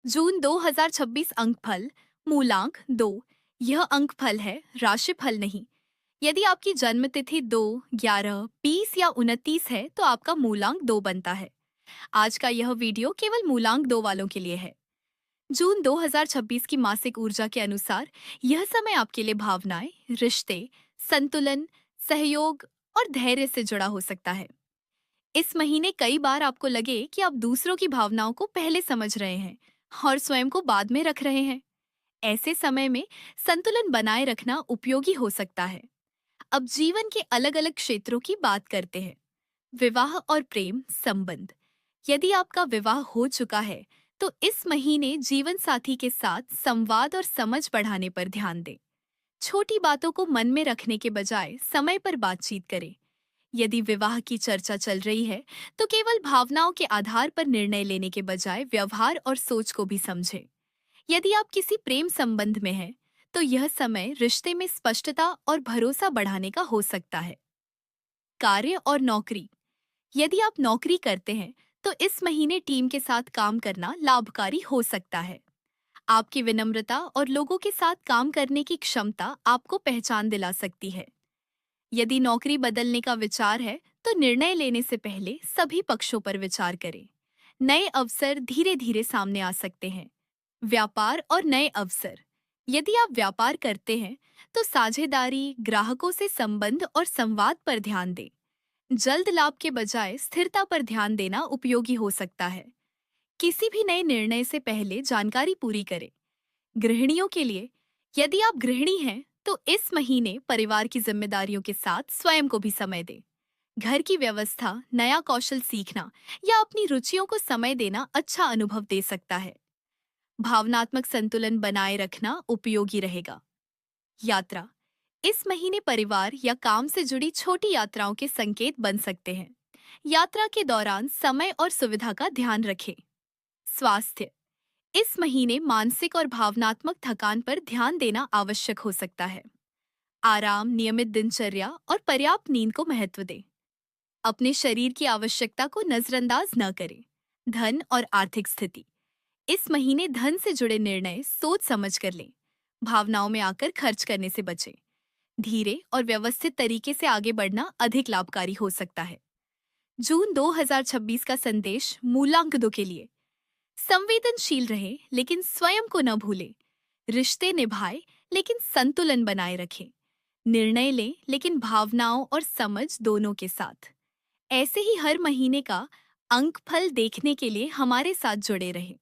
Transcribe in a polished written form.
जून 2026 अंकफल मूलांक 2। यह अंकफल है, राशिफल नहीं। यदि आपकी जन्म तिथि 2, 11, 20 या 29 है तो आपका मूलांक 2 बनता है। आज का यह वीडियो केवल मूलांक 2 वालों के लिए है। जून 2026 की मासिक ऊर्जा के अनुसार यह समय आपके लिए भावनाएं, रिश्ते, संतुलन, सहयोग और धैर्य से जुड़ा हो सकता है। इस महीने कई बार आपको लगे कि आप दूसरों की भावनाओं को पहले समझ रहे हैं और स्वयं को बाद में रख रहे हैं। ऐसे समय में संतुलन बनाए रखना उपयोगी हो सकता है। अब जीवन के अलग अलग क्षेत्रों की बात करते हैं। विवाह और प्रेम संबंध। यदि आपका विवाह हो चुका है तो इस महीने जीवन साथी के साथ संवाद और समझ बढ़ाने पर ध्यान दें। छोटी बातों को मन में रखने के बजाय समय पर बातचीत करें। यदि विवाह की चर्चा चल रही है तो केवल भावनाओं के आधार पर निर्णय लेने के बजाय व्यवहार और सोच को भी समझें। यदि आप किसी प्रेम संबंध में हैं, तो यह समय रिश्ते में स्पष्टता और भरोसा बढ़ाने का हो सकता है। कार्य और नौकरी। यदि आप नौकरी करते हैं, तो इस महीने टीम के साथ काम करना लाभकारी हो सकता है। आपकी विनम्रता और लोगों के साथ काम करने की क्षमता आपको पहचान दिला सकती है। यदि नौकरी बदलने का विचार है, तो निर्णय लेने से पहले सभी पक्षों पर विचार करें। नए अवसर धीरे धीरे सामने आ सकते हैं। व्यापार और नए अवसर। यदि आप व्यापार करते हैं तो साझेदारी, ग्राहकों से संबंध और संवाद पर ध्यान दें। जल्द लाभ के बजाय स्थिरता पर ध्यान देना उपयोगी हो सकता है। किसी भी नए निर्णय से पहले जानकारी पूरी करें। गृहिणियों के लिए, यदि आप गृहिणी हैं तो इस महीने परिवार की जिम्मेदारियों के साथ स्वयं को भी समय दें। घर की व्यवस्था, नया कौशल सीखना या अपनी रुचियों को समय देना अच्छा अनुभव दे सकता है। भावनात्मक संतुलन बनाए रखना उपयोगी रहेगा। यात्रा। इस महीने परिवार या काम से जुड़ी छोटी यात्राओं के संकेत बन सकते हैं। यात्रा के दौरान समय और सुविधा का ध्यान रखें। स्वास्थ्य। इस महीने मानसिक और भावनात्मक थकान पर ध्यान देना आवश्यक हो सकता है। आराम, नियमित दिनचर्या और पर्याप्त नींद को महत्व दें। अपने शरीर की आवश्यकता को नजरअंदाज न करें। धन और आर्थिक स्थिति। इस महीने धन से जुड़े निर्णय सोच समझ कर लें। भावनाओं में आकर खर्च करने से बचें। धीरे और व्यवस्थित तरीके से आगे बढ़ना अधिक लाभकारी हो सकता है। जून 2026 का संदेश मूलांक 2 के लिए। संवेदनशील रहें लेकिन स्वयं को न भूलें। रिश्ते निभाएं लेकिन संतुलन बनाए रखें। निर्णय लें लेकिन भावनाओं और समझ दोनों के साथ। ऐसे ही हर महीने का अंक फल देखने के लिए हमारे साथ जुड़े रहें।